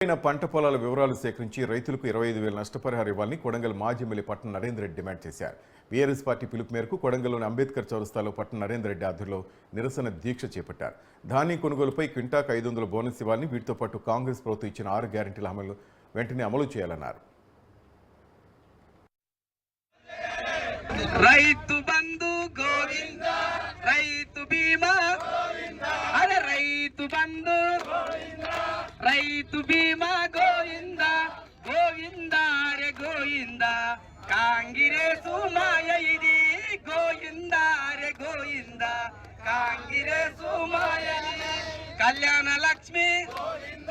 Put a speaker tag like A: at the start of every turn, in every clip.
A: పంట పొలాల వివరాలు సేకరించి రైతులకు 25,000 నష్టపరిహారం ఇవ్వాలని కొడంగల్ మాజీ ఎమ్మెల్యే పట్నం నరేందర్ రెడ్డి డిమాండ్ చేశారు. బీఆర్ఎస్ పార్టీ పిలుపు మేరకు కొడంగల్లోని అంబేద్కర్ చౌరస్తాలో పట్నం నరేందర్ రెడ్డి ఆధ్వర్యంలో నిరసన దీక్ష చేపట్టారు. ధాన్యం కొనుగోలుపై క్వింటాకు 500 బోనస్ ఇవ్వాలని, వీటితో పాటు కాంగ్రెస్ ప్రభుత్వం ఇచ్చిన 6 గ్యారెంటీల హామీలను వెంటనే అమలు చేయాలన్నారు.
B: రైతు బంధు గోవింద, రైతు బీమా గోవింద, అరే రైతు బంధు గోవింద, రైతు బీమా గోవింద గోవింద, అరే గోవింద. కాంగ్రెసు మాయ ఇది గోవింద, అరే గోవింద. కాంగ్రెసు మాయ కళ్యాణ లక్ష్మి గోవింద,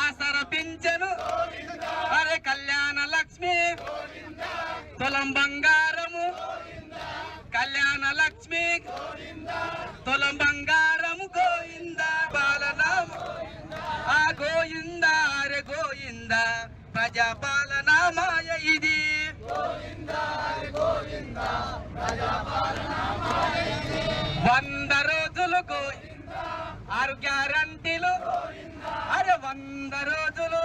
B: ఆసర పింఛను గోవింద, అరే కళ్యాణ లక్ష్మి గోవింద. తులం బంగారము కళ్యాణ లక్ష్మి తులం బంగారము గోయింద, పాలన ఆ గోయింద, అరే గోయింద. ప్రజాపాలన మాయ ఇది 100 రోజులు గోయింద, 6 గ్యారంటీలు, అరే 100 రోజులు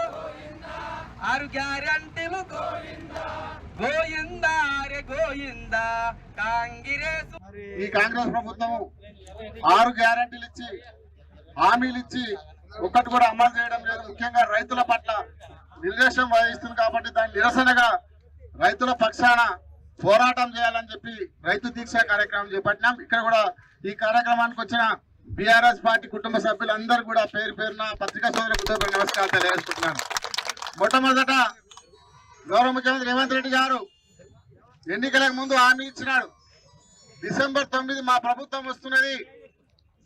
B: 6 గ్యారంటీలు గోయింద, అరే గోయింద. కాంగ్రెస్
C: ఈ కాంగ్రెస్ ప్రభుత్వం 6 గ్యారంటీలు ఇచ్చి హామీలు ఇచ్చి ఒక్కటి కూడా అమలు చేయడం లేదు. ముఖ్యంగా రైతుల పట్ల నిర్లక్ష్యం వహిస్తుంది కాబట్టి దాని నిరసనగా రైతుల పక్షాన పోరాటం చేయాలని చెప్పి రైతు దీక్ష కార్యక్రమం చేపట్టినాం. ఇక్కడ కూడా ఈ కార్యక్రమానికి వచ్చిన బీఆర్ఎస్ పార్టీ కుటుంబ సభ్యులందరూ కూడా పేరు పేరున పత్రికా సోదరులకు నమస్కారాలు తెలియజేసుకుంటున్నాను. మొట్టమొదట గౌరవ ముఖ్యమంత్రి రేవంత్ రెడ్డి గారు ఎన్నికలకు ముందు హామీ ఇచ్చినాడు. డిసెంబర్ 9 మా ప్రభుత్వం వస్తున్నది.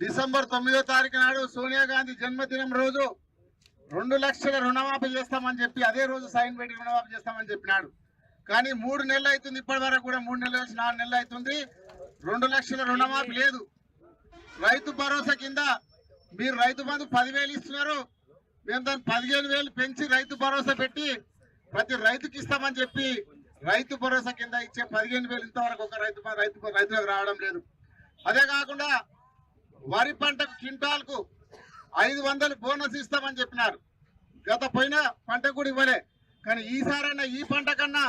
C: డిసెంబర్ 9వ తారీఖు నాడు సోనియా గాంధీ జన్మదినం రోజు 2 లక్షల రుణమాఫీ చేస్తామని చెప్పి అదే రోజు సైన్ పెట్టి రుణమాఫీ చేస్తామని చెప్పినాడు. కానీ 3 నెలలు అవుతుంది, ఇప్పటి వరకు కూడా 3 నెలలు వచ్చి 4 నెలలు అవుతుంది. 2 లక్షల రుణమాఫీ లేదు. రైతు భరోసా కింద మీరు రైతు బంధు 10,000 ఇస్తున్నారు, మేము దాన్ని 15,000 పెంచి రైతు భరోసా పెట్టి ప్రతి రైతుకి ఇస్తామని చెప్పి రైతు భరోసా కింద ఇచ్చే 15,000 ఇంతవరకు ఒక రైతులకు రావడం లేదు. అదే కాకుండా వరి పంటకు క్వింటాల్కు 500 బోనస్ ఇస్తామని చెప్పినారు. గత పోయిన పంట కూడా ఇవ్వలే. కానీ ఈసారైనా ఈ పంట కన్నా